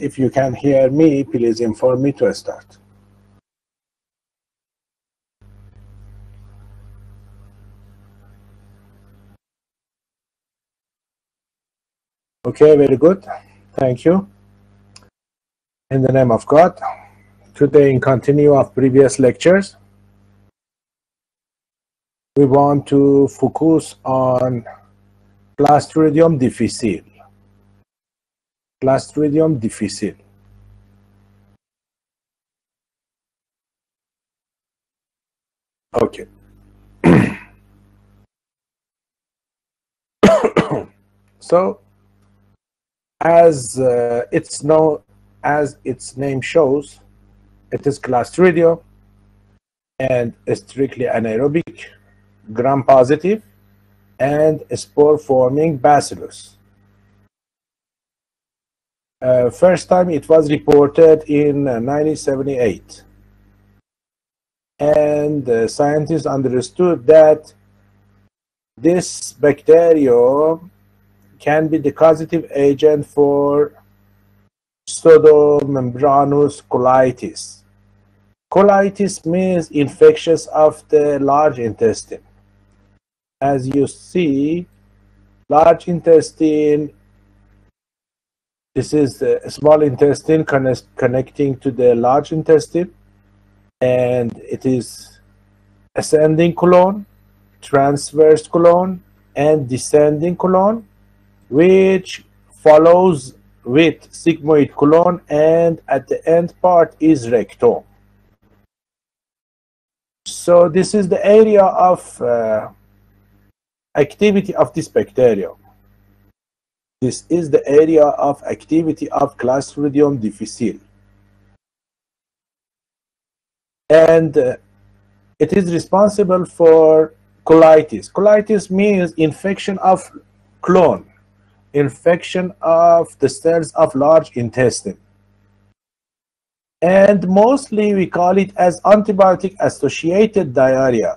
if you can hear me, please inform me to start. Okay, very good. Thank you. In the name of God, today in continue of previous lectures, we want to focus on Clostridium difficile. Clostridium difficile. Okay. So, as its name shows, it is Clostridium and strictly anaerobic, gram-positive, and spore-forming bacillus. First time it was reported in 1978, and scientists understood that this bacterium can be the causative agent for pseudomembranous colitis. Colitis means infections of the large intestine. As you see, large intestine, this is the small intestine connecting to the large intestine, and it is ascending colon, transverse colon, and descending colon, which follows with sigmoid colon, and at the end part is rectum. So this is the area of activity of this bacterium. This is the area of activity of Clostridium difficile. And it is responsible for colitis. Colitis means infection of colon, infection of the cells of large intestine. And mostly we call it as antibiotic associated diarrhea.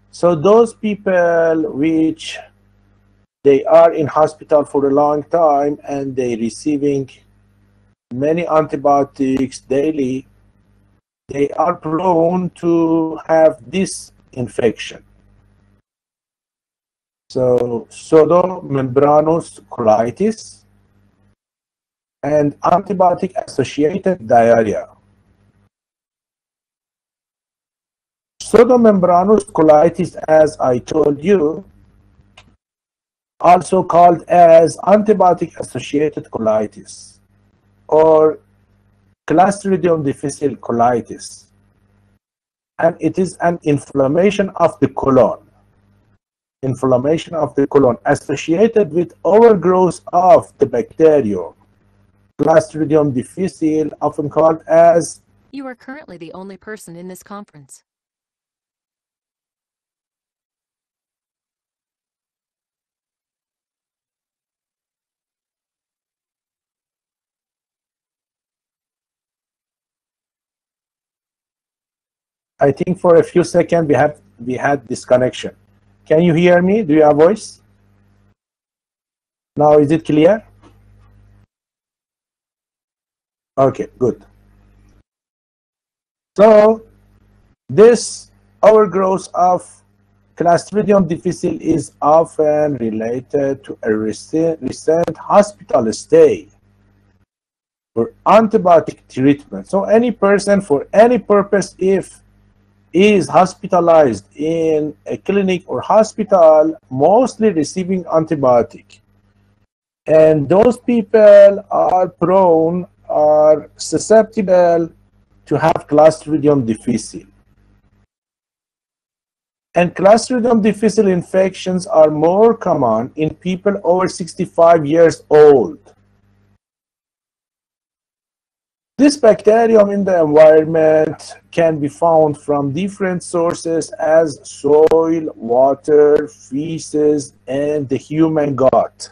So those people which they are in hospital for a long time and they receiving many antibiotics daily, they are prone to have this infection. So pseudomembranous colitis and antibiotic associated diarrhea. Pseudomembranous colitis, as I told you, also called as antibiotic associated colitis or Clostridium difficile colitis, and it is an inflammation of the colon. Inflammation of the colon associated with overgrowth of the bacterium Clostridium difficile, often called as. You are currently the only person in this conference. I think for a few seconds we had disconnection. Can you hear me? Do you have voice? Now is it clear? Okay, good. So this overgrowth of Clostridium difficile is often related to a recent hospital stay for antibiotic treatment. So any person for any purpose, if is hospitalized in a clinic or hospital, mostly receiving antibiotic, and those people are prone or susceptible to have Clostridium difficile. And Clostridium difficile infections are more common in people over 65 years old. This bacterium in the environment can be found from different sources as soil, water, feces, and the human gut.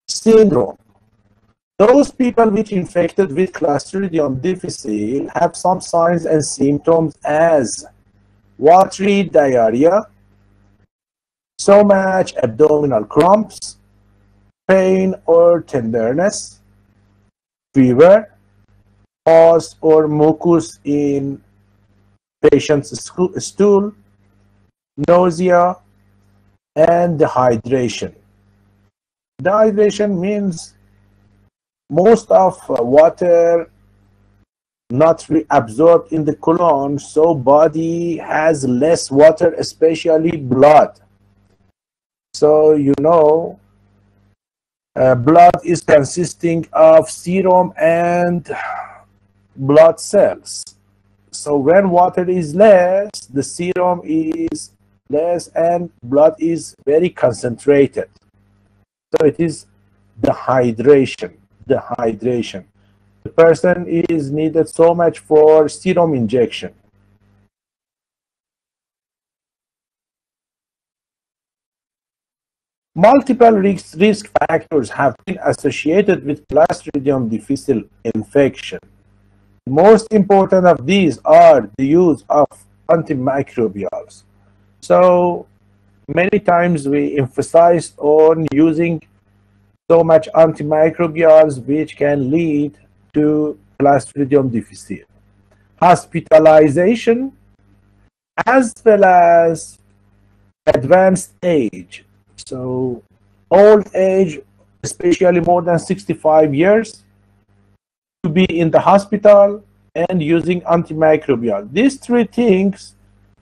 Syndrome. Those people which infected with Clostridium difficile have some signs and symptoms as watery diarrhea, so much abdominal cramps, pain or tenderness, fever, pus or mucus in patient's stool, nausea, and dehydration. Dehydration means most of water not reabsorbed in the colon, so body has less water, especially blood. So you know, blood is consisting of serum and blood cells. So when water is less, the serum is less and blood is very concentrated. So it is dehydration. Dehydration. The person is needed so much for serum injection. Multiple risk factors have been associated with Clostridium difficile infection. The most important of these are the use of antimicrobials. So many times we emphasize on using so much antimicrobials which can lead to Clostridium difficile. Hospitalization as well as advanced age. So old age, especially more than 65 years, to be in the hospital and using antimicrobial. These three things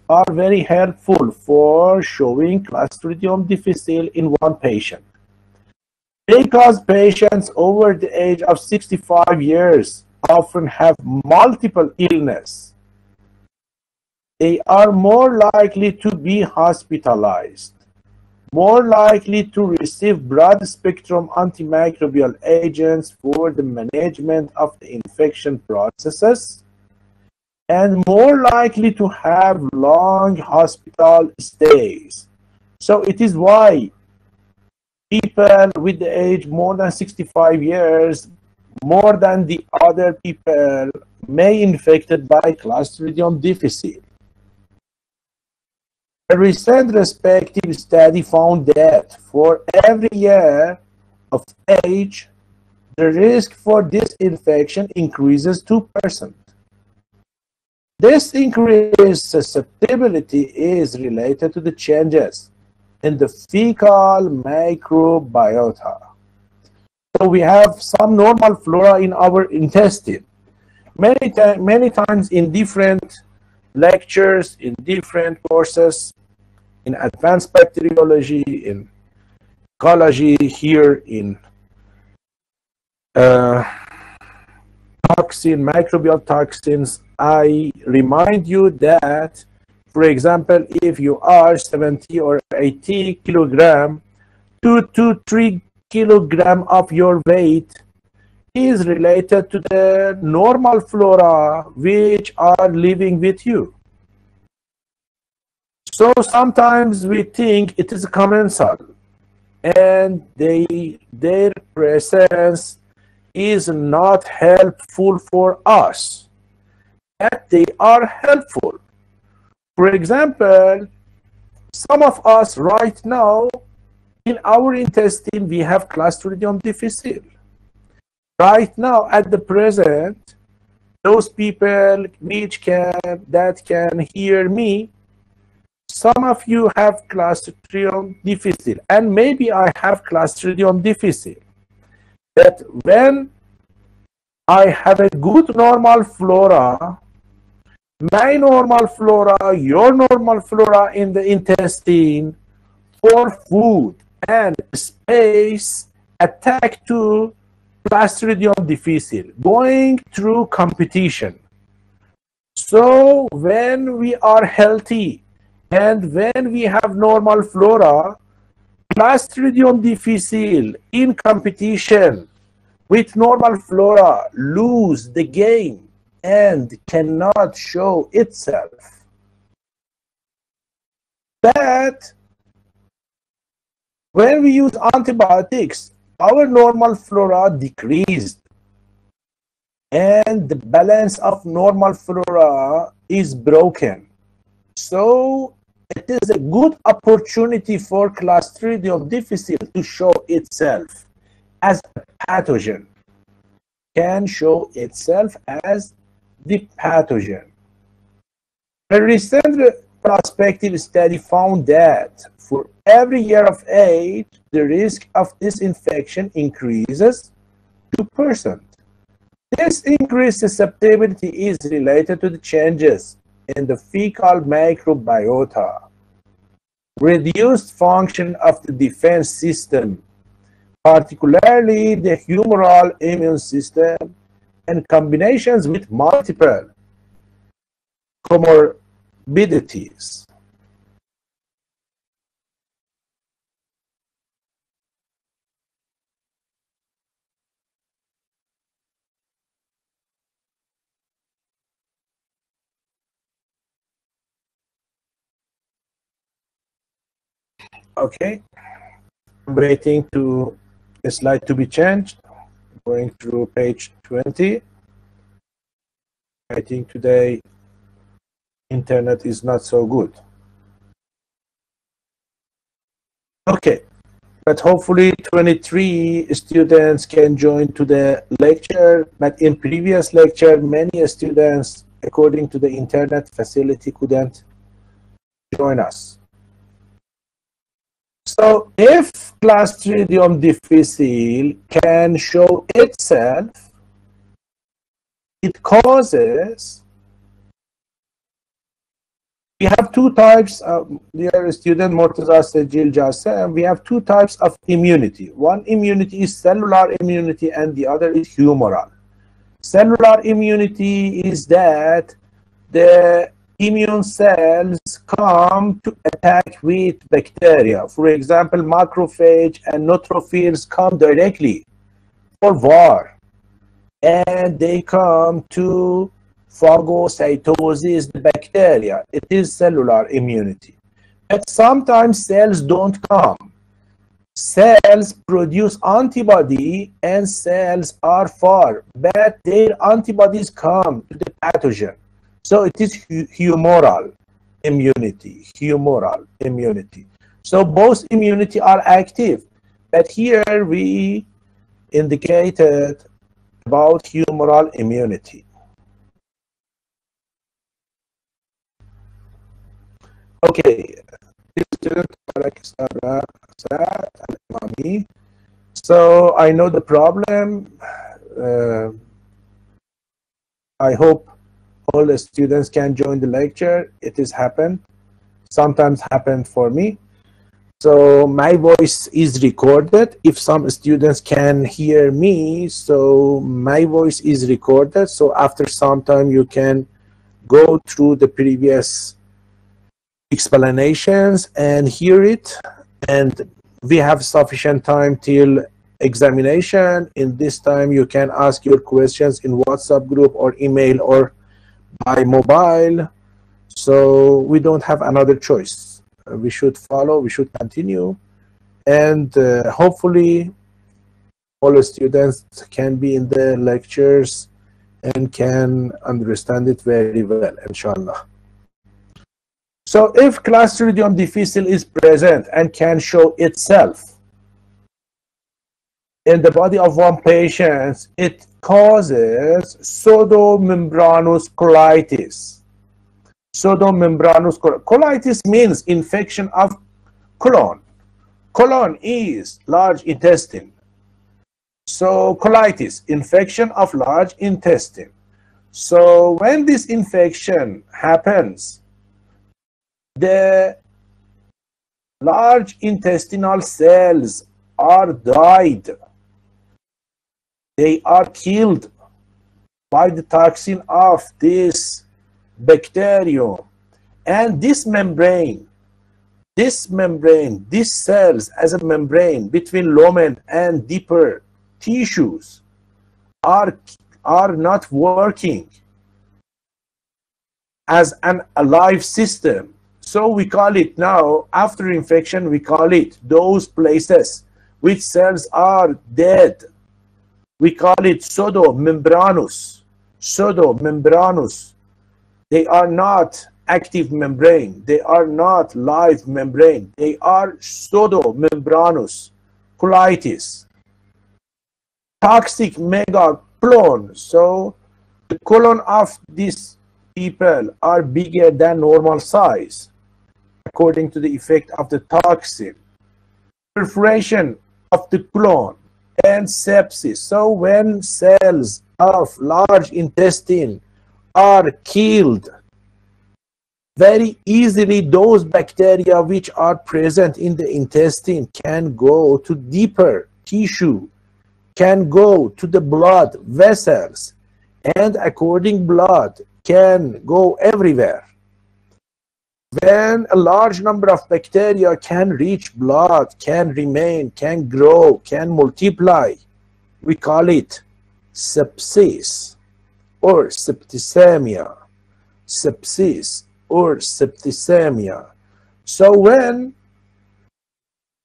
are very helpful for showing Clostridium difficile in one patient. Because patients over the age of 65 years often have multiple illness, they are more likely to be hospitalized, more likely to receive broad-spectrum antimicrobial agents for the management of the infection processes, and more likely to have long hospital stays. So it is why people with the age more than 65 years, more than the other people, may infected by Clostridium difficile. A recent respective study found that for every year of age, the risk for this infection increases 2%. This increased susceptibility is related to the changes in the fecal microbiota. So we have some normal flora in our intestine. Many times in different lectures, in different courses, in advanced bacteriology, in ecology, here in microbial toxins, I remind you that, for example, if you are 70 or 80 kilogram, 2 to 3 kilogram of your weight is related to the normal flora which are living with you. So sometimes we think it is commensal and their presence is not helpful for us, yet they are helpful. For example, some of us right now in our intestine we have Clostridium difficile. Right now at the present, those people that can hear me, some of you have Clostridium difficile, and maybe I have Clostridium difficile. That when I have a good normal flora, my normal flora, your normal flora in the intestine, for food and space, attack to Clostridium difficile, going through competition. So when we are healthy and when we have normal flora, Clostridium difficile in competition with normal flora lose the game and cannot show itself. But when we use antibiotics, our normal flora decreased and the balance of normal flora is broken. So it is a good opportunity for Clostridium difficile to show itself. as a pathogen, can show itself as the pathogen. A recent prospective study found that for every year of age, the risk of this infection increases 2%. This increased susceptibility is related to the changes in the fecal microbiota, reduced function of the defense system, particularly the humoral immune system, and combinations with multiple comorbidities. Okay, I'm waiting to a slide to be changed. Going through page 20. I think today internet is not so good. Okay, but hopefully 23 students can join to the lecture, but in previous lecture many students, according to the internet facility, couldn't join us. So if Clostridium difficile can show itself, it causes, we have two types, dear student Mortaza Sejil Jassem, we have two types of immunity. One immunity is cellular immunity and the other is humoral. Cellular immunity is that the immune cells come to attack with bacteria. For example, macrophage and neutrophils come directly for war, and they come to phagocytosis the bacteria. It is cellular immunity. But sometimes cells don't come. Cells produce antibody and cells are far, but their antibodies come to the pathogen. So it is humoral immunity, humoral immunity. So both immunity are active, but here we indicated about humoral immunity. Okay, so I know the problem. I hope all the students can join the lecture. It has happened. Sometimes happened for me. So my voice is recorded. If some students can hear me, so my voice is recorded. So after some time you can go through the previous explanations and hear it. And we have sufficient time till examination. In this time you can ask your questions in WhatsApp group or email or by mobile. So we don't have another choice. We should follow, we should continue, and hopefully all the students can be in the lectures and can understand it very well, inshallah. So if Clostridium difficile is present and can show itself in the body of one patient, it causes pseudomembranous colitis. Pseudomembranous colitis means infection of colon. Colon is large intestine. So colitis, infection of large intestine. So when this infection happens, the large intestinal cells are died. They are killed by the toxin of this bacterium, and this membrane, these cells as a membrane between lumen and deeper tissues are not working as an alive system. So we call it now, after infection, we call it those places which cells are dead. We call it pseudomembranous. Pseudomembranous. They are not active membrane. They are not live membrane. They are pseudomembranous colitis. toxic mega colon. So the colon of these people are bigger than normal size according to the effect of the toxin. Perforation of the colon and sepsis. So when cells of large intestine are killed, very easily those bacteria which are present in the intestine can go to deeper tissue, can go to the blood vessels, and according blood can go everywhere. When a large number of bacteria can reach blood, can remain, can grow, can multiply, we call it sepsis or septicemia. Sepsis or septicemia. So when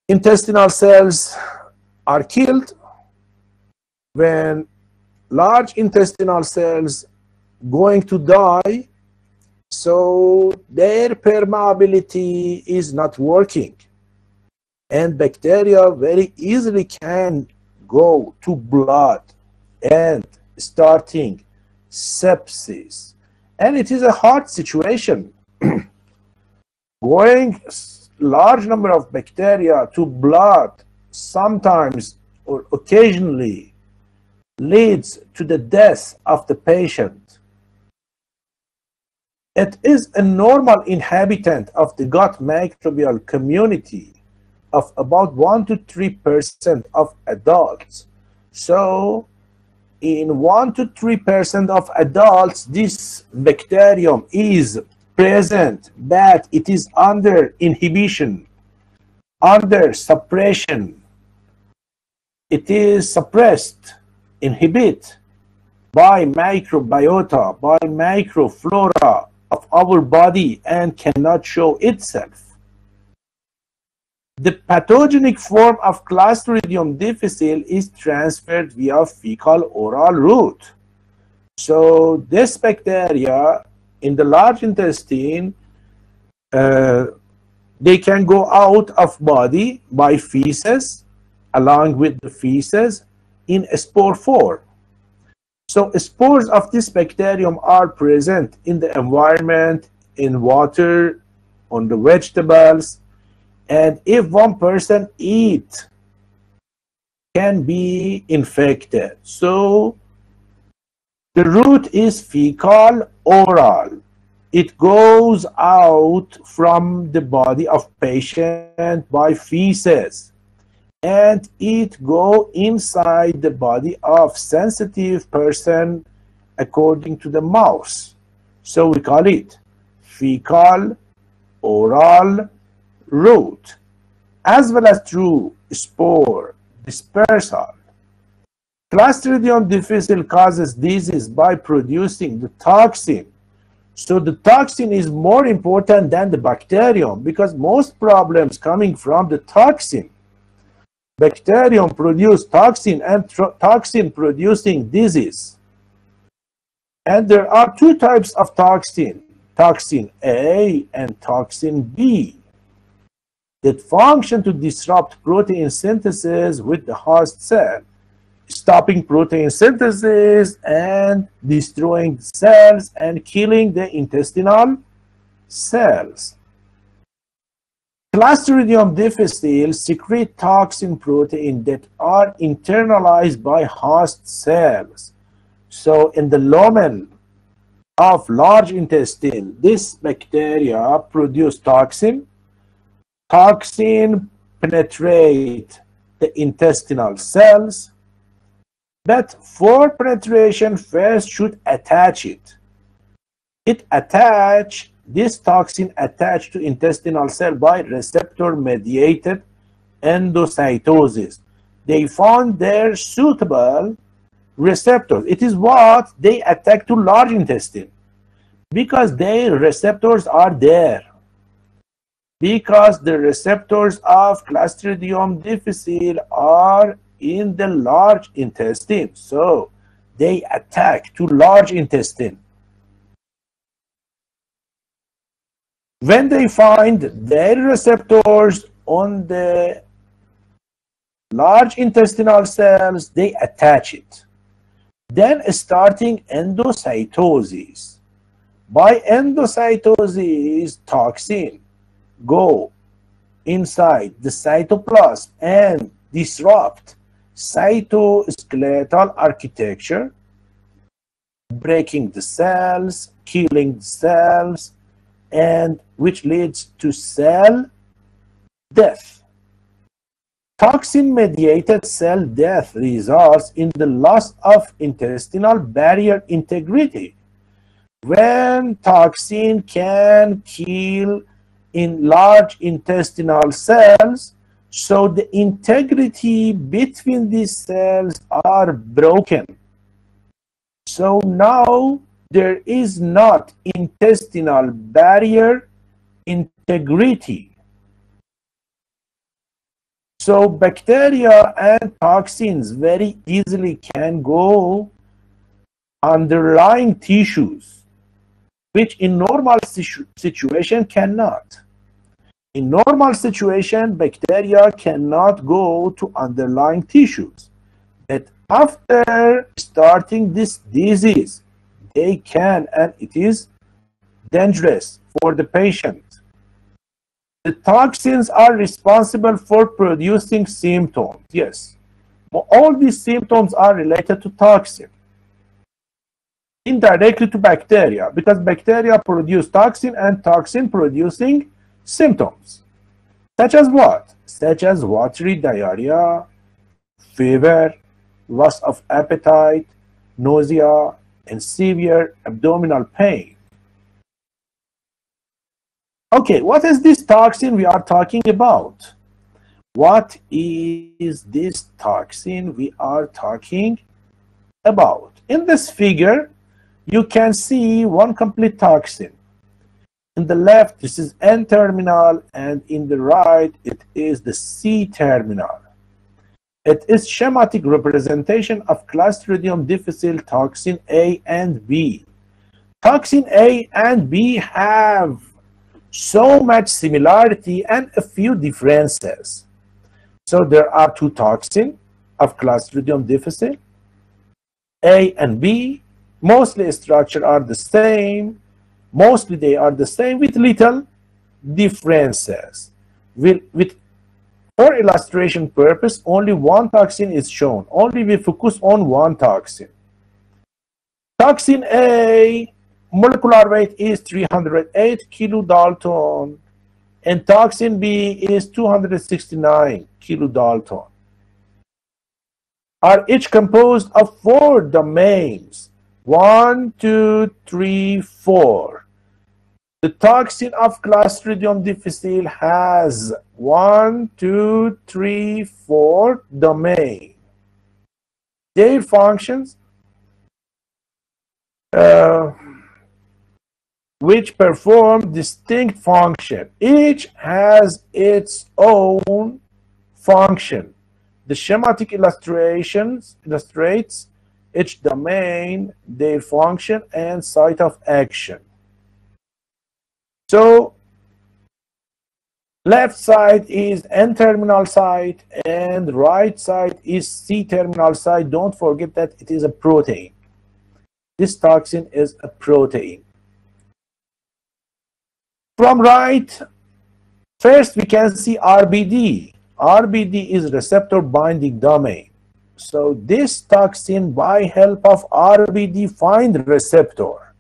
intestinal cells are killed, when large intestinal cells going to die, so their permeability is not working, and bacteria very easily can go to blood and starting sepsis. And it is a hard situation. Going large number of bacteria to blood sometimes or occasionally leads to the death of the patient. It is a normal inhabitant of the gut microbial community of about 1 to 3% of adults. So in 1 to 3% of adults, this bacterium is present, but it is under inhibition, under suppression. It is suppressed, inhibit by microbiota, by microflora of our body, and cannot show itself. The pathogenic form of Clostridium difficile is transferred via fecal-oral route. So this bacteria in the large intestine, they can go out of body by feces, along with the feces in a spore form. So spores of this bacterium are present in the environment, in water, on the vegetables, and if one person eat, can be infected. So the route is fecal-oral. It goes out from the body of patient by feces, and it go inside the body of sensitive person according to the mouth. So we call it fecal-oral route, as well as through spore dispersal. Clostridium difficile causes disease by producing the toxin. So the toxin is more important than the bacterium, because most problems coming from the toxin. Bacterium produce toxin, and toxin producing disease. And there are two types of toxin, toxin A and toxin B, that function to disrupt protein synthesis with the host cell, stopping protein synthesis and destroying cells and killing the intestinal cells. Clostridium difficile secrete toxin protein that are internalized by host cells. So in the lumen of large intestine, this bacteria produce toxin. Toxin penetrate the intestinal cells, but for penetration first should attach it. This toxin attached to intestinal cell by receptor-mediated endocytosis. They found their suitable receptors. It is what they attack to large intestine, because their receptors are there. Because the receptors of Clostridium difficile are in the large intestine, so they attack to large intestine. When they find their receptors on the large intestinal cells, they attach it. Then starting endocytosis. By endocytosis, toxin go inside the cytoplasm and disrupt cytoskeletal architecture, breaking the cells, killing the cells, and which leads to cell death. Toxin-mediated cell death results in the loss of intestinal barrier integrity. When toxin can kill in large intestinal cells, so the integrity between these cells are broken. So now there is not intestinal barrier integrity. So bacteria and toxins very easily can go underlying tissues, which in normal situation cannot. In normal situation, bacteria cannot go to underlying tissues. But after starting this disease, they can, and it is dangerous for the patient. The toxins are responsible for producing symptoms. Yes, all these symptoms are related to toxin. Indirectly to bacteria, because bacteria produce toxin and toxin producing symptoms. Such as what? Such as watery diarrhea, fever, loss of appetite, nausea, and severe abdominal pain. Okay, what is this toxin we are talking about? What is this toxin we are talking about? In this figure, you can see one complete toxin. In the left, this is N-terminal, and in the right, it is the C-terminal. It is schematic representation of Clostridium difficile toxin A and B. Toxin A and B have so much similarity and a few differences. So there are two toxins of Clostridium difficile, A and B. Mostly structure are the same. Mostly they are the same with little differences. For illustration purpose, only one toxin is shown. Only we focus on one toxin. Toxin A, molecular weight is 308 kilodalton, and toxin B is 269 kilodalton. Are each composed of 4 domains. 1, 2, 3, 4. The toxin of Clostridium difficile has 1, 2, 3, 4 domains. Their functions, which perform distinct function. Each has its own function. The schematic illustrates each domain, their function, and site of action. So, left side is N-terminal site, and right side is C-terminal site. Don't forget that it is a protein. This toxin is a protein. From right, first we can see RBD. RBD is receptor binding domain. So this toxin, by help of RBD, find receptor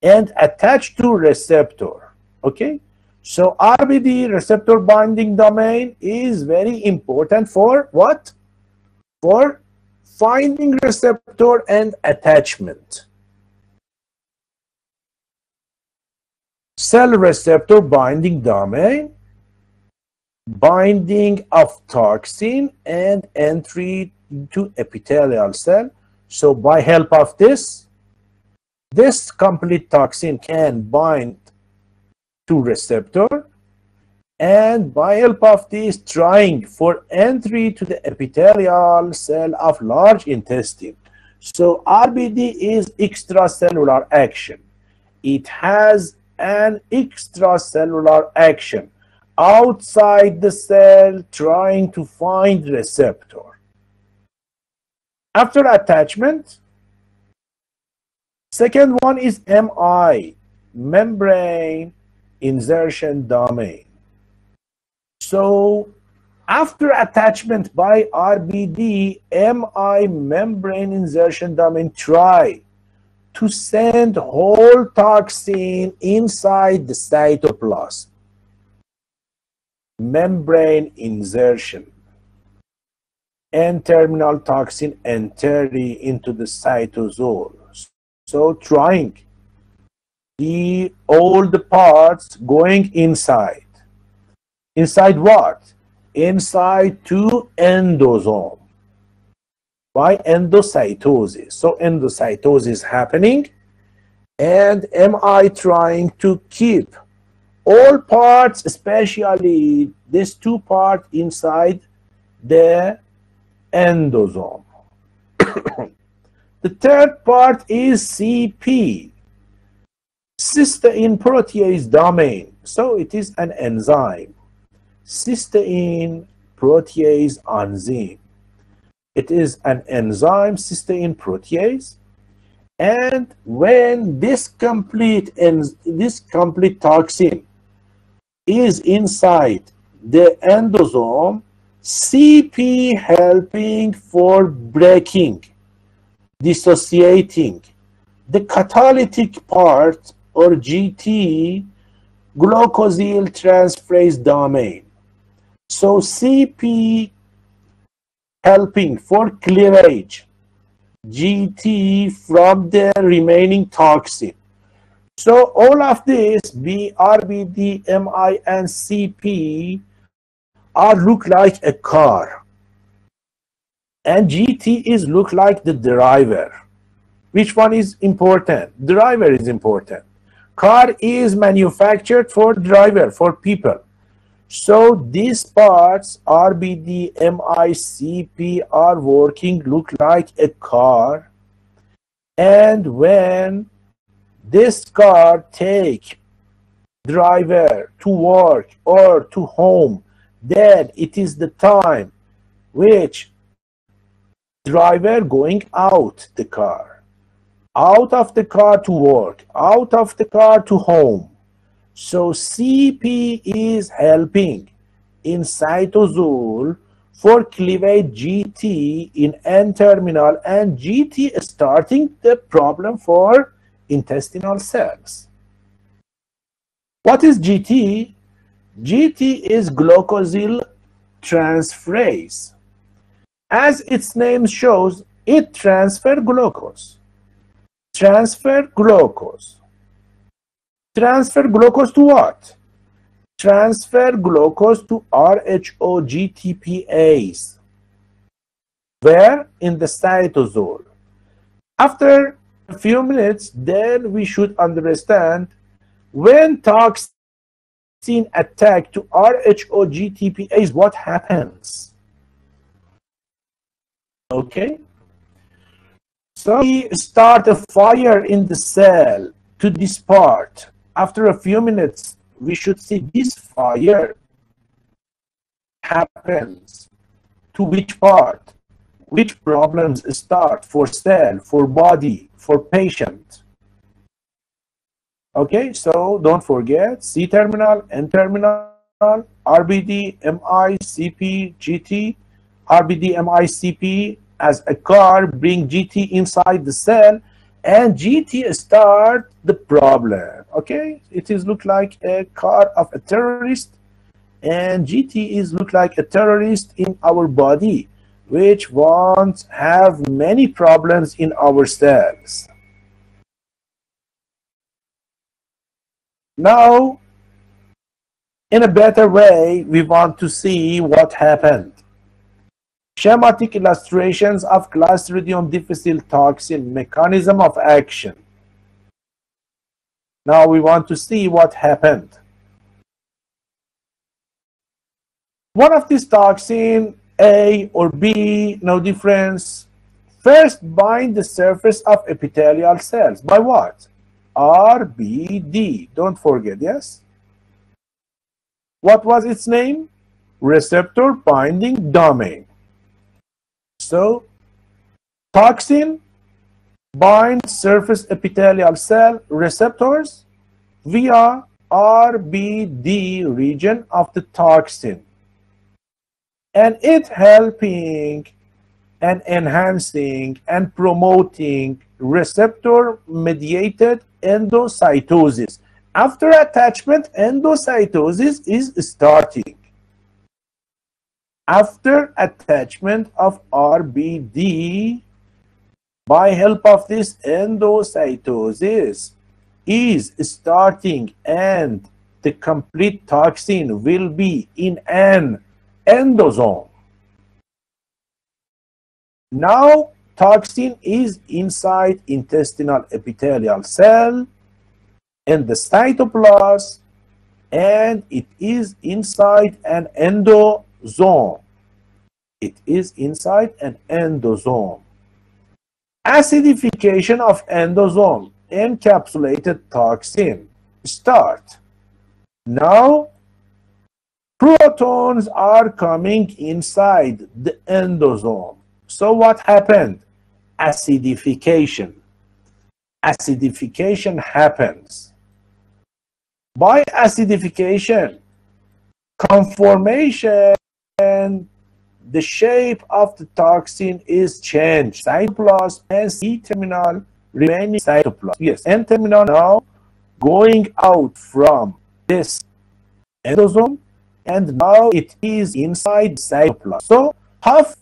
and attach to receptor. Okay, so RBD, receptor binding domain, is very important for what? For finding receptor and attachment. Cell receptor binding domain, binding of toxin and entry into epithelial cell. So by help of this complete toxin can bind to receptor, and by help of this trying for entry to the epithelial cell of large intestine. So RBD is extracellular action. It has an extracellular action. outside the cell trying to find receptor. After attachment, second one is MI, membrane insertion domain. So after attachment by RBD, MI, membrane insertion domain, try to send whole toxin inside the cytoplasm. Membrane insertion. N-terminal toxin entry into the cytosol. So trying the old parts going inside. Inside what? Inside to endosome by endocytosis. So endocytosis happening and MI trying to keep all parts, especially this two part inside the endosome. The third part is CP, cysteine protease domain. So it is an enzyme, cysteine protease enzyme. It is an enzyme, cysteine protease, and when this complete toxin is inside the endosome, CP helping for breaking, dissociating the catalytic part or GT, glucosyl transferase domain. So CP helping for cleavage, GT from the remaining toxin. So all of this, RBD, MI, and CP are look like a car, and GT is look like the driver. Which one is important? Driver is important. Car is manufactured for driver, for people. So these parts, RBD, MI, CP, are working look like a car, and when this car take driver to work or to home, then it is the time which driver going out the car, out of the car to work, out of the car to home. So CP is helping in cytosol for cleavage GT in N-terminal, and GT is starting the problem for intestinal cells. What is GT? GT is glucosyl transferase. As its name shows, it transfers glucose. Transfer glucose. Transfer glucose to what? Transfer glucose to RHO GTPase. Where? In the cytosol. After a few minutes, then we should understand when toxin attack to RHO GTPase, what happens? Okay? So we start a fire in the cell to this part. After a few minutes, we should see this fire happens to which part, which problems start for cell, for body, for patient. Okay, so don't forget C-terminal, N-terminal, RBD, MI, CP, GT, RBD, MI, CP as a car bring GT inside the cell, and GT start the problem. Okay, it is look like a car of a terrorist, and GT is look like a terrorist in our body, which wants have many problems in our cells. Now, in a better way, we want to see what happened. Schematic illustrations of Clostridium difficile toxin mechanism of action. Now we want to see what happened. One of these toxin, A or B, no difference, first bind the surface of epithelial cells. By what? RBD. Don't forget, yes? What was its name? Receptor binding domain. So, toxin binds surface epithelial cell receptors via RBD region of the toxin, and it helping and enhancing and promoting receptor-mediated endocytosis. After attachment, endocytosis is starting. After attachment of RBD, by help of this, endocytosis is starting and the complete toxin will be in an endosome. Now, toxin is inside intestinal epithelial cell in the cytoplasm, and it is inside an endosome. It is inside an endosome. Acidification of endosome encapsulated toxin start. Now, protons are coming inside the endosome. So what happened? Acidification. Acidification happens. By acidification, conformation, the shape of the toxin is changed. Cytoplasm and C-terminal remaining cytoplasm. Yes, N-terminal now going out from this endosome, and now it is inside cytoplasm. So half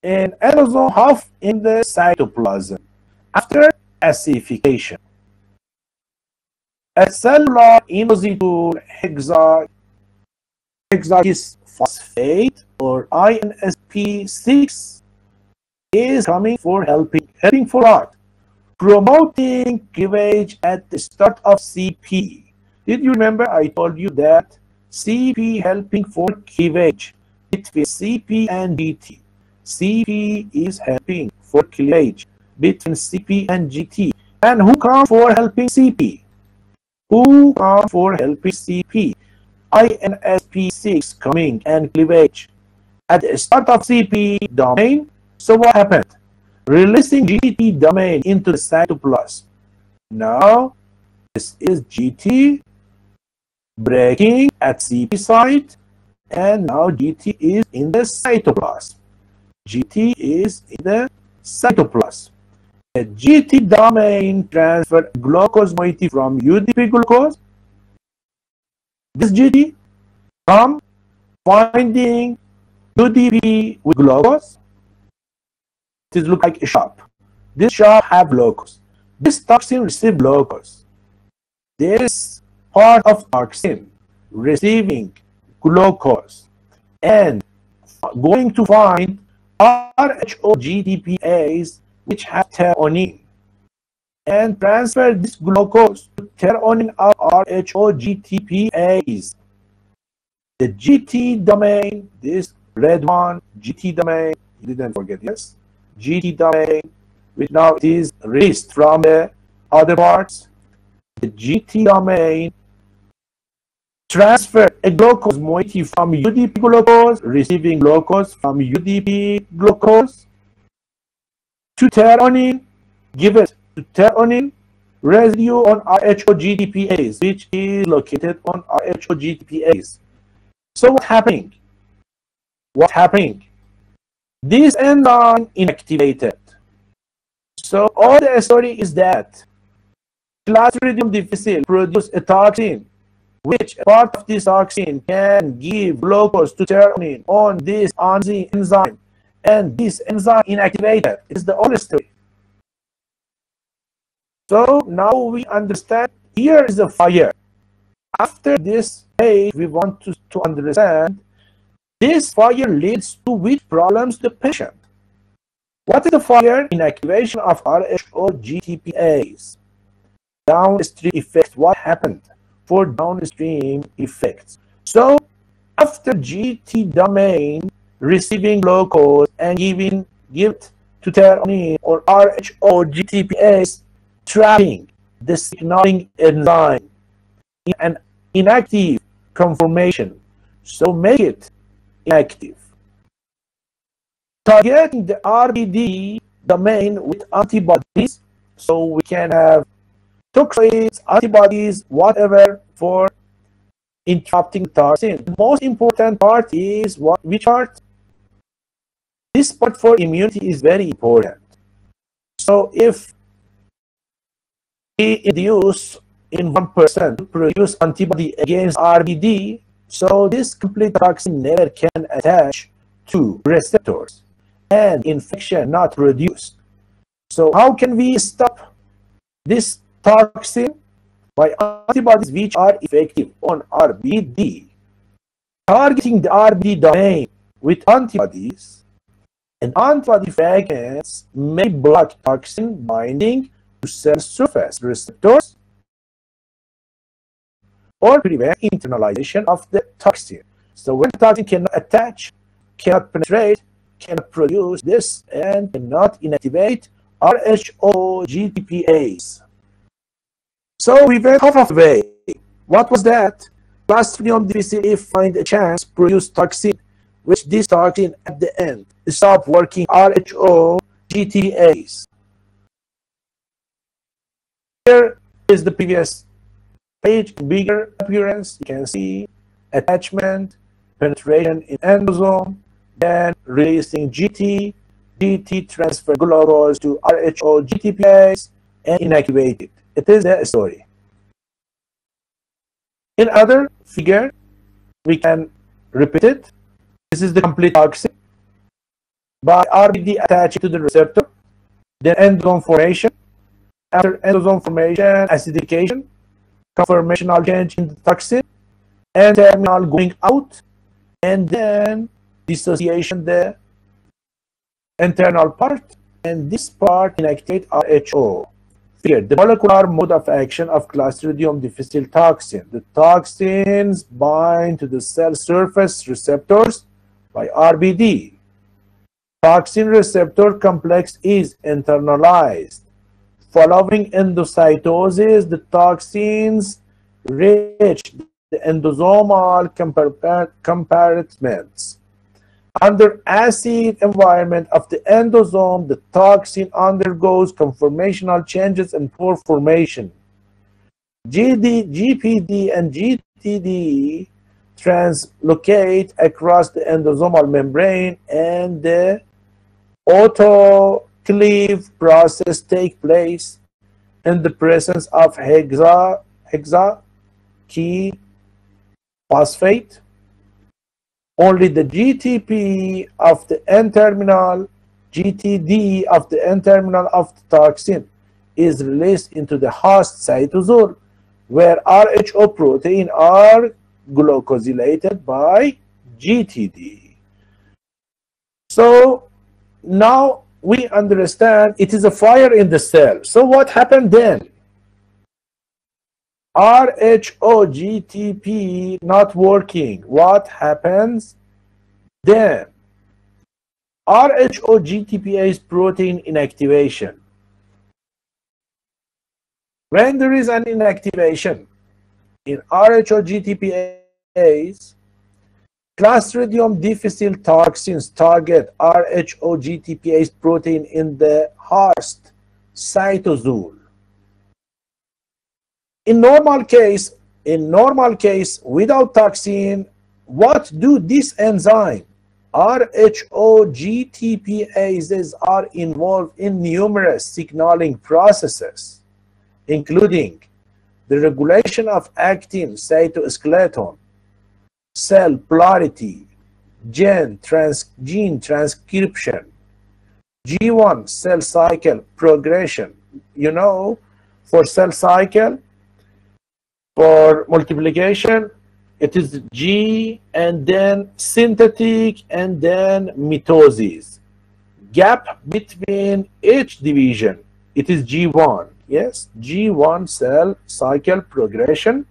in endosome, half in the cytoplasm. After acidification, a cellular inositol hexagonal phosphate or INSP6 is coming for helping for what? Promoting cleavage at the start of CP. Did you remember I told you that CP helping for cleavage between CP and GT? CP is helping for cleavage between CP and GT. And who come for helping CP? Who come for helping CP? INSP6 coming and cleavage at the start of CP domain. So what happened? Releasing GT domain into the cytoplasm. Now, this is GT breaking at CP site, and now GT is in the cytoplasm. GT is in the cytoplasm. The GT domain transfer glucose moiety from UDP glucose. This GT from finding UDP with glucose. It looks like a shop. This shop have glucose. This toxin receive glucose. This part of toxin receiving glucose and going to find RHO-GTPase which have theanine, and transfer this glucose to theanine of RHO-GTPase. The GT domain, this red one, GT domain, you didn't forget, yes? GT domain, which now it is released from the other parts. The GT domain transfer a glucose moiety from UDP glucose, receiving glucose from UDP glucose, to theanine, give it to theanine residue on RHO-GTPase, which is located on RHO-GTPase. So what's happening? What's happening? This enzyme inactivated. So all the story is that Clostridium difficile produce a toxin, which part of this toxin can give glucose to theanine on this enzyme, and this enzyme inactivated. It's the whole story. So now we understand here is a fire. After this page, we want to understand this fire leads to which problems the patient. What is the fire? Inactivation of RHO-GTPase. Downstream effects. What happened for downstream effects? So after GT domain receiving glucose and give it to theanine or RHO-GTPase, trapping the signaling enzyme in an inactive conformation so make it inactive. Targeting the RBD domain with antibodies, so we can have toxins, antibodies, whatever, for interrupting toxin. The most important part is which part? This part for immunity is very important. So if we induce in 1% produce antibody against RBD, so this complete toxin never can attach to receptors and infection not reduced. So how can we stop this toxin? By antibodies which are effective on RBD. Targeting the RBD domain with antibodies, and antibody fragments may block toxin binding to cell surface receptors or prevent internalization of the toxin. So when the toxin cannot attach, cannot penetrate, cannot produce this, and cannot inactivate RHO GTPase. So we went half of the way. What was that? Clostridium difficile find a chance to produce toxin, which this toxin at the end stop working RHO GTPase. Here is the previous page, bigger appearance. You can see attachment, penetration in endosome, then releasing GT transfer glucose to RHO GTPase and inactivate it. It is the story. In other figure, we can repeat it. This is the complete toxin. By RBD attaching to the receptor, then endosome formation. After endosome formation, acidification, conformational change in the toxin, and terminal going out, and then dissociation the internal part, and this part inactivate RHO. Here, the molecular mode of action of Clostridium difficile toxin. The toxins bind to the cell surface receptors by RBD. Toxin receptor complex is internalized. Following endocytosis, the toxins reach the endosomal compartments. Under acid environment of the endosome, the toxin undergoes conformational changes and pore formation. GPD and GTD translocate across the endosomal membrane, and the autoclave process takes place in the presence of key phosphate. Only the GTP of the N-terminal, GTD of the N-terminal of the toxin is released into the host cytosol, where RHO protein are glucosylated by GTD. So now we understand it is a fire in the cell. So what happened then? RHO GTP not working. What happens then? RHO GTPase protein inactivation. When there is an inactivation in RHO GTPase, Clostridium difficile toxins target RHO GTPase protein in the host cytosol. In normal case, without toxin, what do this enzyme? RHO GTPases are involved in numerous signaling processes, including the regulation of actin cytoskeleton, cell polarity, gene transcription, G1 cell cycle progression. You know, for cell cycle, for multiplication, it is G and then synthetic and then mitosis. Gap between each division, it is G1. Yes, G1 cell cycle progression.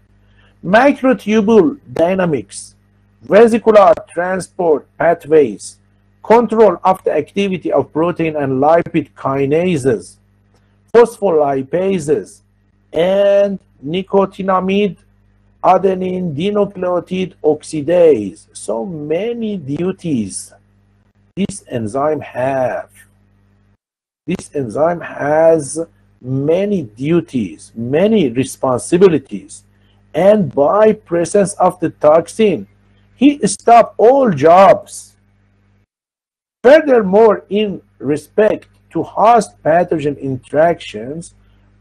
Microtubule dynamics, vesicular transport pathways, control of the activity of protein and lipid kinases, phospholipases, and nicotinamide adenine dinucleotide oxidase. So many duties this enzyme have. This enzyme has many duties, many responsibilities, and by presence of the toxin, he stopped all jobs. Furthermore, in respect to host pathogen interactions,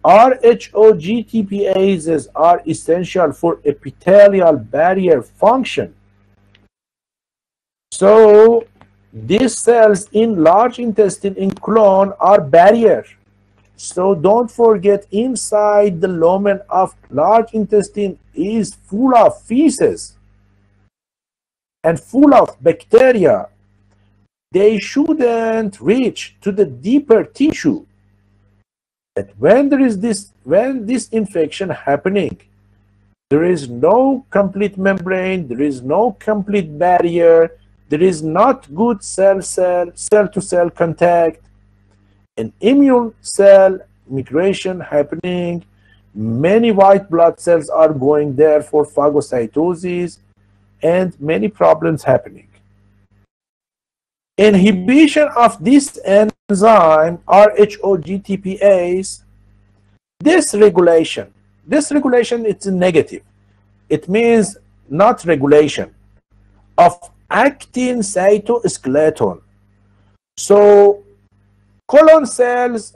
RHOGTPases are essential for epithelial barrier function. So these cells in large intestine in colon are barrier. So don't forget, inside the lumen of large intestine is full of feces and full of bacteria. They shouldn't reach to the deeper tissue. But when this infection happening, there is no complete membrane, there is no complete barrier, there is not good cell-to-cell contact, an immune cell migration happening, many white blood cells are going there for phagocytosis, and many problems happening. Inhibition of this enzyme, RHOGTPase, dysregulation. Dysregulation, it's a negative. It means not regulation of actin cytoskeleton. So colon cells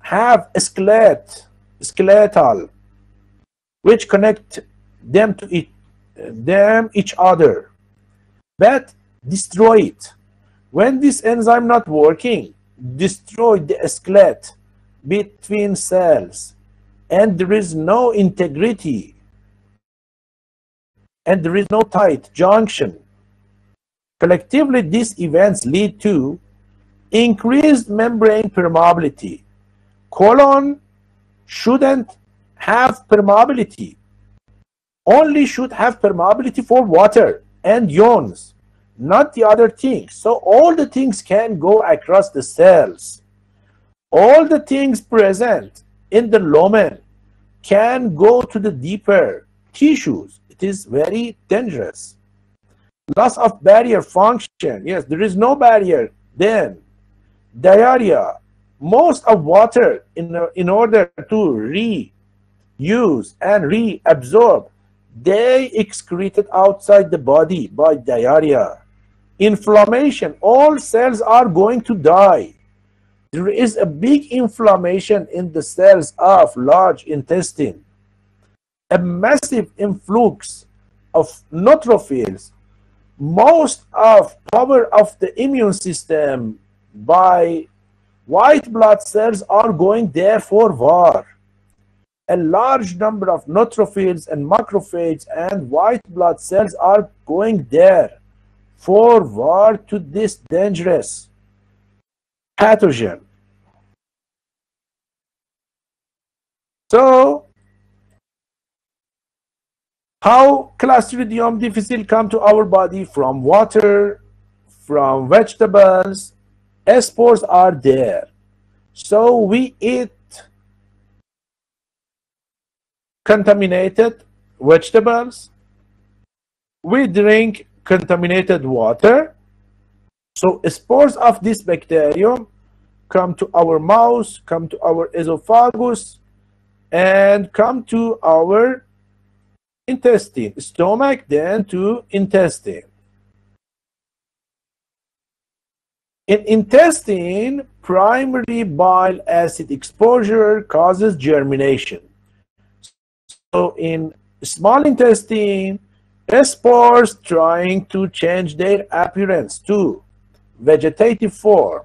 have a skeletal, which connect them to each other, but destroy it. When this enzyme not working, destroy the skeleton between cells, and there is no integrity, and there is no tight junction. Collectively, these events lead to increased membrane permeability. Colon shouldn't have permeability, only should have permeability for water and ions, not the other things. So all the things can go across the cells. All the things present in the lumen can go to the deeper tissues. It is very dangerous. Loss of barrier function. Yes, there is no barrier. Then diarrhea. Most of water in order to reuse and reabsorb, they excreted outside the body by diarrhea. Inflammation. All cells are going to die. There is a big inflammation in the cells of large intestine. A massive influx of neutrophils. Most of power of the immune system by white blood cells are going there for war. A large number of neutrophils and macrophages and white blood cells are going there for war to this dangerous pathogen. So, how Clostridium difficile come to our body? From water, from vegetables, spores are there. So we eat contaminated vegetables, we drink contaminated water, so spores of this bacterium come to our mouth, come to our esophagus, and come to our intestine, stomach, then to intestine. In intestine, primary bile acid exposure causes germination. So in small intestine, spores trying to change their appearance to vegetative form.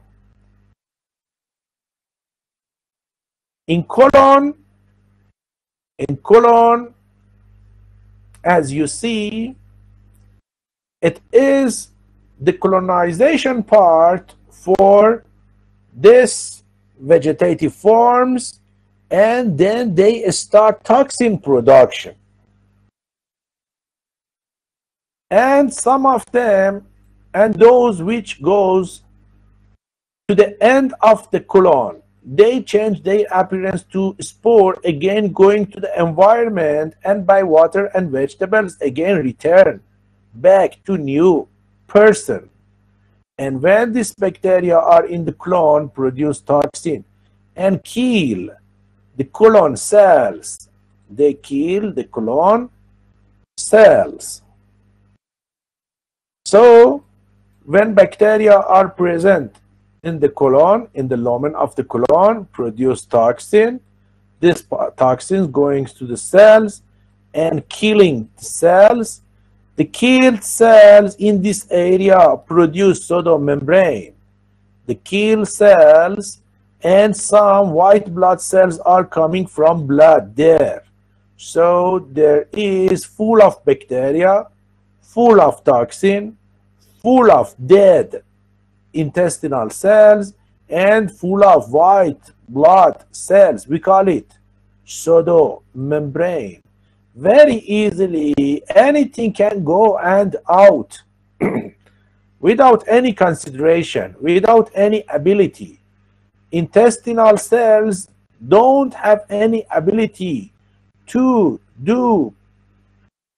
In colon, as you see, it is the colonization part for this vegetative forms, and then they start toxin production. And some of them, and those which goes to the end of the colon, they change their appearance to spore, again going to the environment, and by water and vegetables again return back to new person. And when these bacteria are in the colon, produce toxin and kill the colon cells. They kill the colon cells. So when bacteria are present in the colon, in the lumen of the colon, produce toxin. This toxin going to the cells and killing the cells. The killed cells in this area produce pseudomembrane. The killed cells and some white blood cells are coming from blood there. So there is full of bacteria, full of toxin, full of dead intestinal cells, and full of white blood cells. We call it pseudomembrane. Very easily anything can go and out without any consideration, without any ability. Intestinal cells don't have any ability to do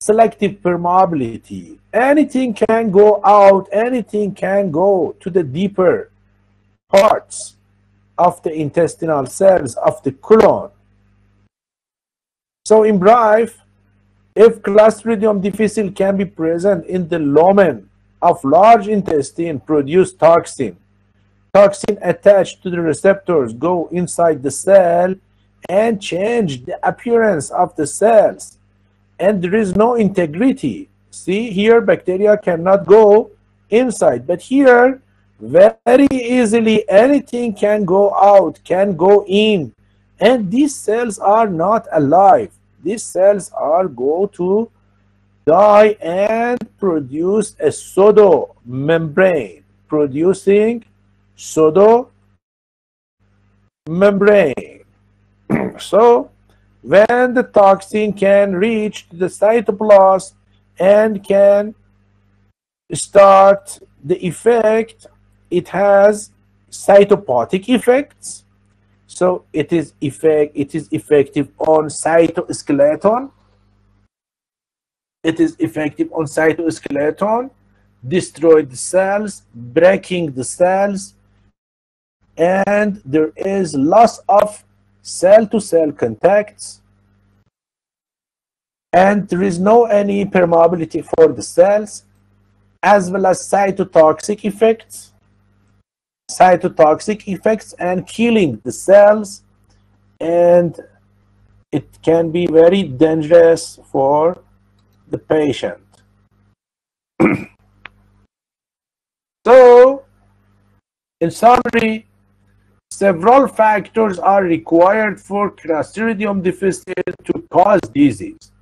selective permeability. Anything can go out, anything can go to the deeper parts of the intestinal cells of the colon. So in brief, if Clostridium difficile can be present in the lumen of large intestine, produce toxin. Toxin attached to the receptors go inside the cell and change the appearance of the cells. And there is no integrity. See, here bacteria cannot go inside, but here very easily anything can go out, can go in, and these cells are not alive. These cells are go to die and produce a pseudomembrane, producing pseudomembrane. So when the toxin can reach the cytoplasm and can start the effect, it has cytopathic effects. So it is effective on cytoskeleton. It is effective on cytoskeleton, destroy the cells, breaking the cells, and there is loss of cell-to-cell contacts, and there is no any permeability for the cells, as well as cytotoxic effects and killing the cells, and it can be very dangerous for the patient. So in summary, several factors are required for Clostridium difficile to cause disease.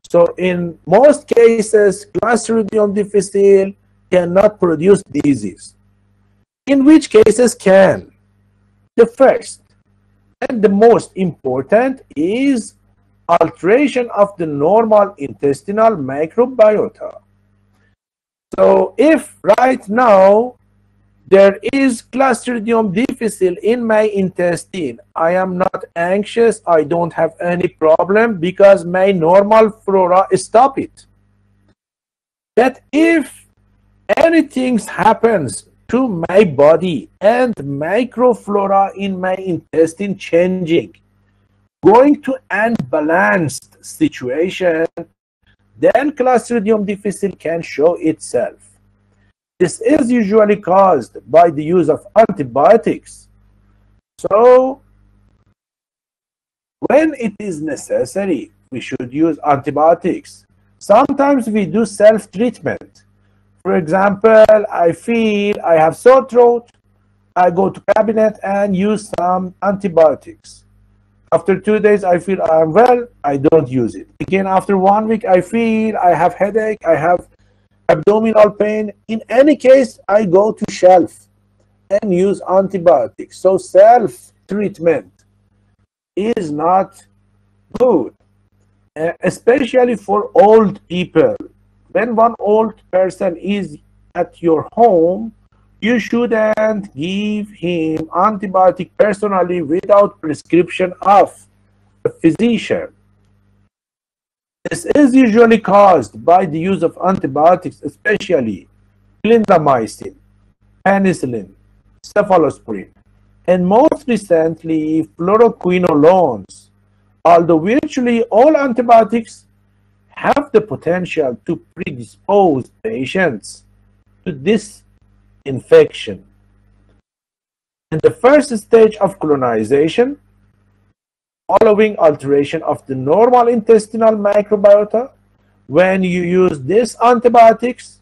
So in most cases, Clostridium difficile cannot produce disease. In which cases can? The first and the most important is alteration of the normal intestinal microbiota. So if right now there is Clostridium difficile in my intestine, I am not anxious, I don't have any problem because my normal flora stop it. But if anything happens to my body and microflora in my intestine changing, going to unbalanced situation, then Clostridium difficile can show itself. This is usually caused by the use of antibiotics. So when it is necessary, we should use antibiotics. Sometimes we do self-treatment. For example, I feel I have sore throat, I go to cabinet and use some antibiotics. After 2 days, I feel I am well, I don't use it. Again, after 1 week, I feel I have headache, I have abdominal pain. In any case, I go to shelf and use antibiotics. So self-treatment is not good, especially for old people. When one old person is at your home, You shouldn't give him antibiotic personally without prescription of a physician. This is usually caused by the use of antibiotics, especially clindamycin, penicillin, cephalosporin, and most recently fluoroquinolones. Although virtually all antibiotics have the potential to predispose patients to this infection. In the first stage of colonization, following alteration of the normal intestinal microbiota, when you use these antibiotics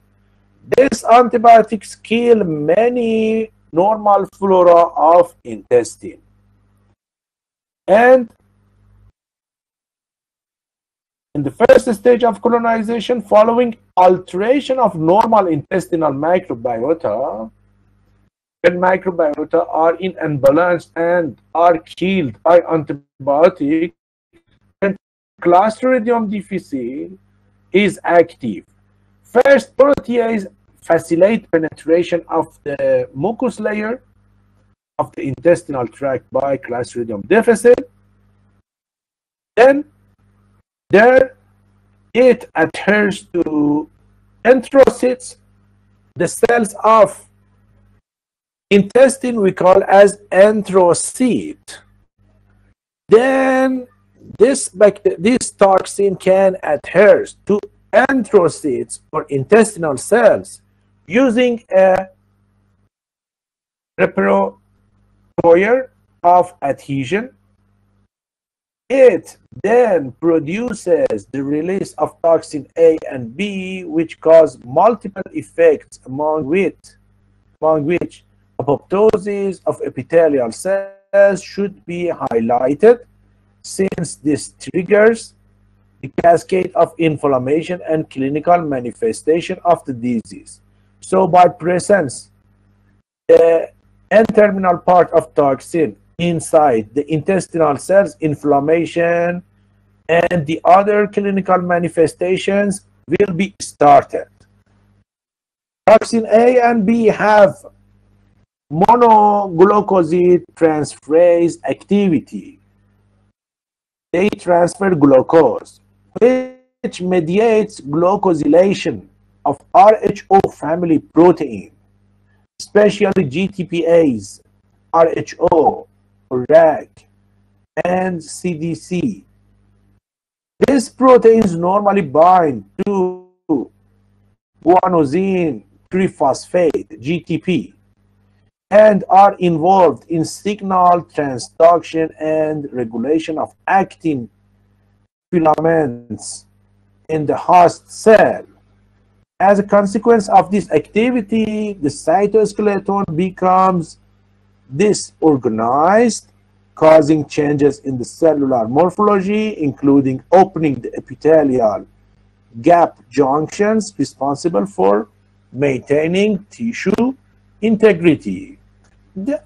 kill many normal flora of intestine. And in the first stage of colonization, following alteration of normal intestinal microbiota, when microbiota are in imbalance and are killed by antibiotics, then Clostridium difficile is active. First, protease facilitate penetration of the mucous layer of the intestinal tract by Clostridium difficile. Then there it adheres to enterocytes, the cells of intestine we call as enterocyte. Then this toxin can adhere to enterocytes or intestinal cells using a repertoire of adhesion. It then produces the release of toxin A and B, which cause multiple effects, among which apoptosis of epithelial cells should be highlighted, since this triggers the cascade of inflammation and clinical manifestation of the disease. So by presence, the N-terminal part of toxin inside the intestinal cells, inflammation and the other clinical manifestations will be started. Toxin A and B have monoglucoside transferase activity. They transfer glucose, which mediates glucosylation of RHO family protein, especially GTPase, RHO, RAG, and CDC. These proteins normally bind to guanosine triphosphate, GTP, and are involved in signal transduction and regulation of actin filaments in the host cell. As a consequence of this activity, the cytoskeleton becomes disorganized, causing changes in the cellular morphology, including opening the epithelial gap junctions responsible for maintaining tissue integrity.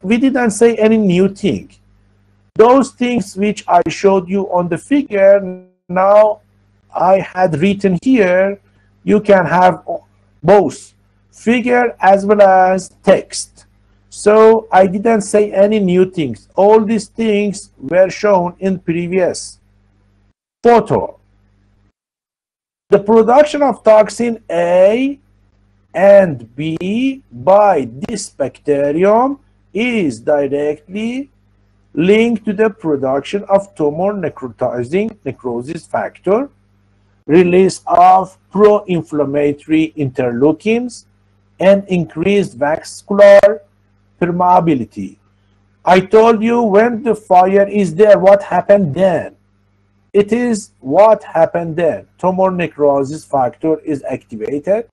We didn't say any new thing. Those things which I showed you on the figure, now I had written here. You can have both figure as well as text. So I didn't say any new things. All these things were shown in previous photo. The production of toxin A and B by this bacterium is directly linked to the production of tumor necrotizing necrosis factor, release of pro-inflammatory interleukins, and increased vascular permeability. I told you when the fire is there, what happened then? It is what happened then. Tumor necrosis factor is activated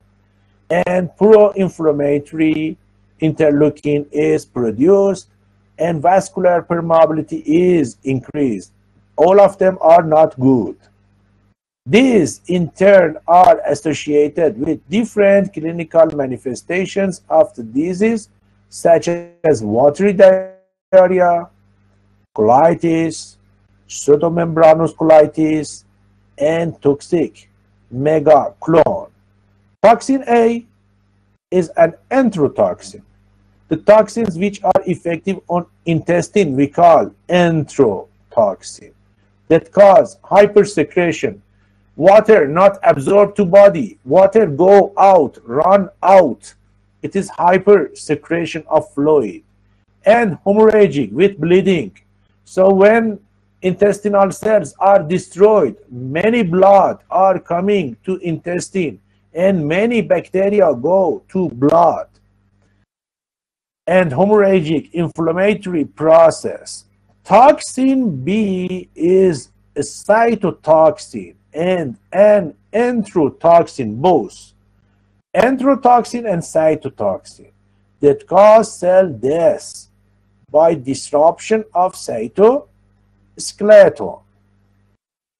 and pro-inflammatory interleukin is produced and vascular permeability is increased. All of them are not good. These in turn are associated with different clinical manifestations of the disease, such as watery diarrhea, colitis, pseudomembranous colitis, and toxic megaclone. Toxin A is an enterotoxin. The toxins which are effective on intestine we call enterotoxin, that cause hypersecretion. Water not absorbed to body, water go out, run out. It is hypersecretion of fluid. And hemorrhagic with bleeding. So when intestinal cells are destroyed, many blood are coming to intestine and many bacteria go to blood. And hemorrhagic inflammatory process. Toxin B is a cytotoxin and an enterotoxin, both. Enterotoxin and cytotoxin that cause cell death by disruption of cytoskeleton.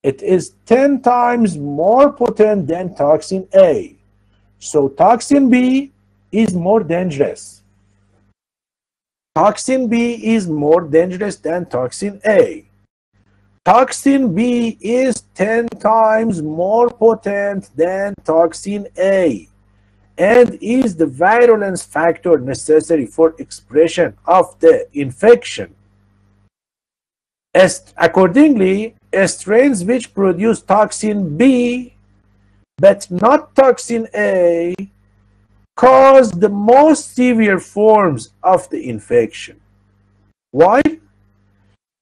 It is 10 times more potent than toxin A. So toxin B is more dangerous. Toxin B is more dangerous than toxin A. Toxin B is 10 times more potent than toxin A and is the virulence factor necessary for expression of the infection. Accordingly, strains which produce toxin B but not toxin A cause the most severe forms of the infection. While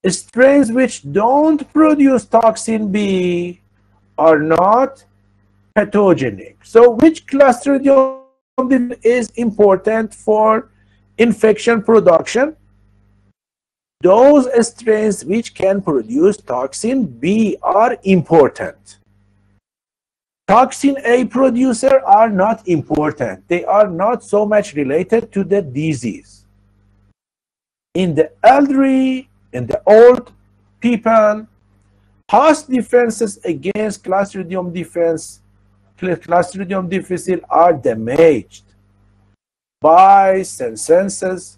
strains which don't produce toxin B are not pathogenic. So which Clostridium is important for infection production? Those strains which can produce toxin B are important. Toxin A producer are not important. They are not so much related to the disease. In the elderly, in the old people, host defenses against Clostridium difficile are damaged by senescence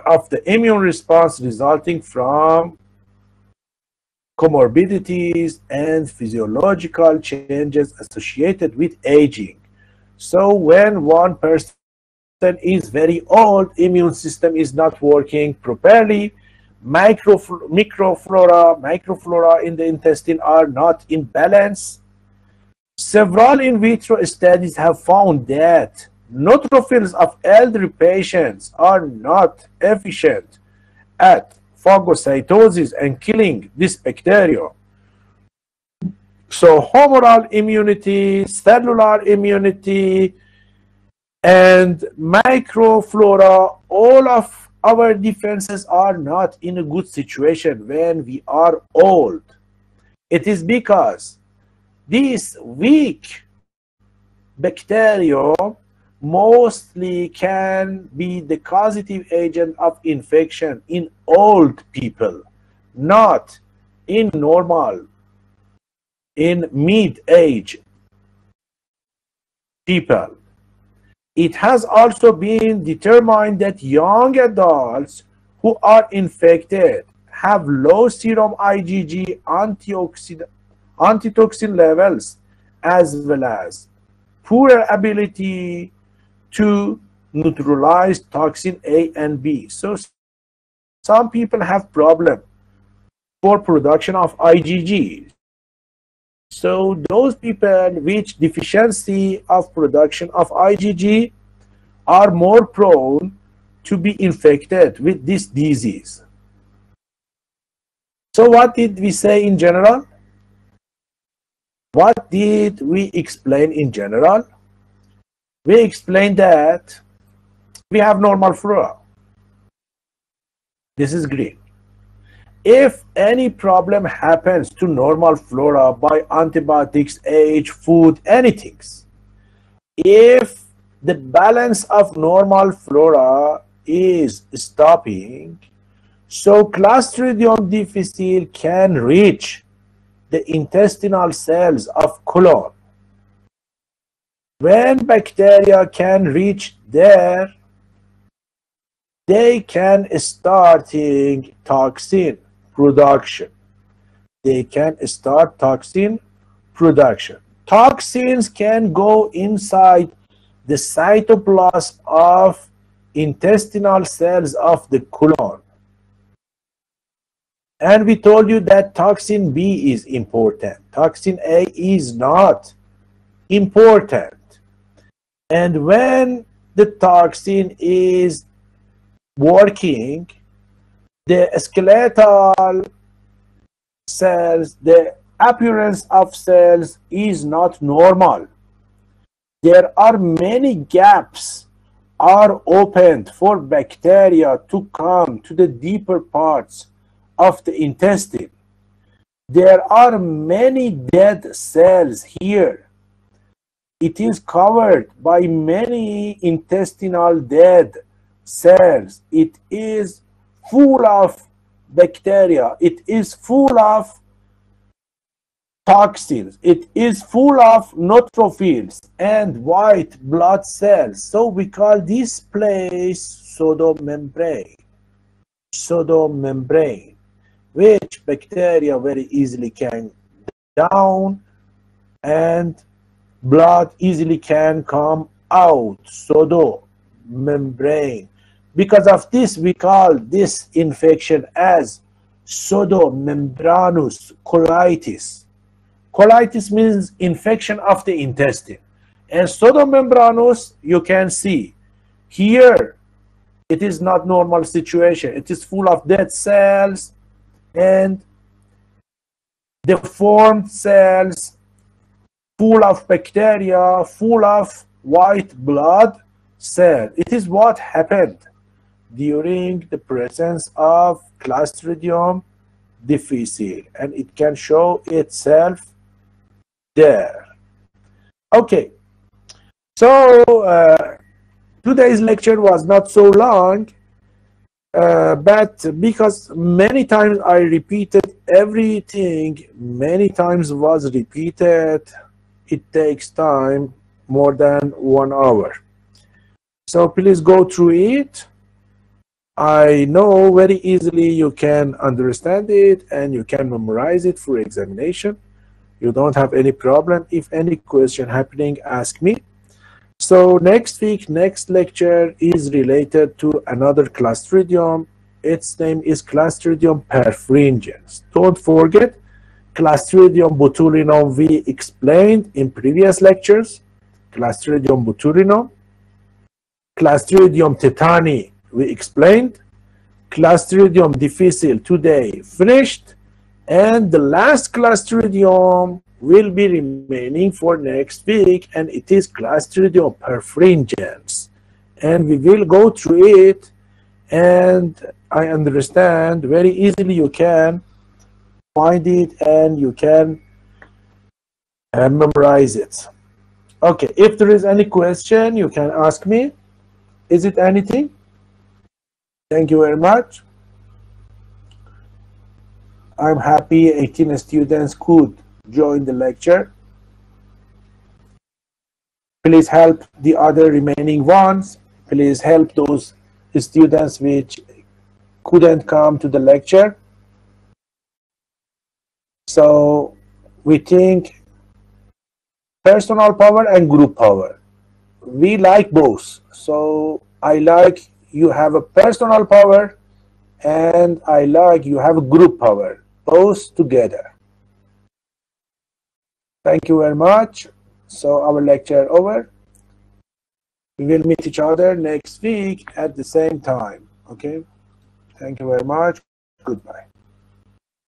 of the immune response resulting from comorbidities and physiological changes associated with aging. So when one person is very old, immune system is not working properly, microflora in the intestine are not in balance. Several in vitro studies have found that neutrophils of elderly patients are not efficient at phagocytosis and killing this bacteria. So humoral immunity, cellular immunity, and microflora, all of our defenses are not in a good situation when we are old. It is because these weak bacteria mostly can be the causative agent of infection in old people, not in normal, in mid-age people. It has also been determined that young adults who are infected have low serum IgG antitoxin levels, as well as poor ability to neutralize toxin A and B. So some people have problem for production of IgG. So those people which deficiency of production of IgG are more prone to be infected with this disease. So what did we say in general? What did we explain in general? We explained that we have normal flora. This is green. If any problem happens to normal flora by antibiotics, age, food, anything, if the balance of normal flora is stopping, so Clostridium difficile can reach the intestinal cells of colon. When bacteria can reach there, they can starting toxin production. They can start toxin production. Toxins can go inside the cytoplasm of intestinal cells of the colon. And we told you that toxin B is important. Toxin A is not important. And when the toxin is working, the skeletal cells, the appearance of cells is not normal. There are many gaps are opened for bacteria to come to the deeper parts of the intestine. There are many dead cells here. It is covered by many intestinal dead cells. It is full of bacteria. It is full of toxins. It is full of neutrophils and white blood cells. So we call this place pseudomembrane. Pseudomembrane, which bacteria very easily can down and blood easily can come out. Pseudomembrane. Because of this, we call this infection as pseudomembranous colitis. Colitis means infection of the intestine. And pseudomembranous, you can see here, it is not normal situation. It is full of dead cells and deformed cells, full of bacteria, full of white blood cells. It is what happened during the presence of Clostridium difficile, and it can show itself there. Okay, so today's lecture was not so long, but because many times I repeated everything, many times was repeated, it takes time, more than 1 hour. So please go through it. I know very easily you can understand it and you can memorize it for examination. You don't have any problem. If any question happening, ask me. So next week, next lecture is related to another Clostridium. Its name is Clostridium perfringens. Don't forget, Clostridium botulinum we explained in previous lectures. Clostridium botulinum. Clostridium tetani we explained. Clostridium difficile today finished. And the last Clostridium will be remaining for next week, and it is Clostridium perfringens. And we will go through it, and I understand very easily you can find it and you can memorize it. Okay, if there is any question, you can ask me. Is it anything? Thank you very much. I'm happy 18 students could join the lecture. Please help the other remaining ones. Please help those students which couldn't come to the lecture. So we think personal power and group power. We like both. So I like you have a personal power and I like you have a group power. Both together. Thank you very much. So our lecture over. We will meet each other next week at the same time. Okay. Thank you very much. Goodbye.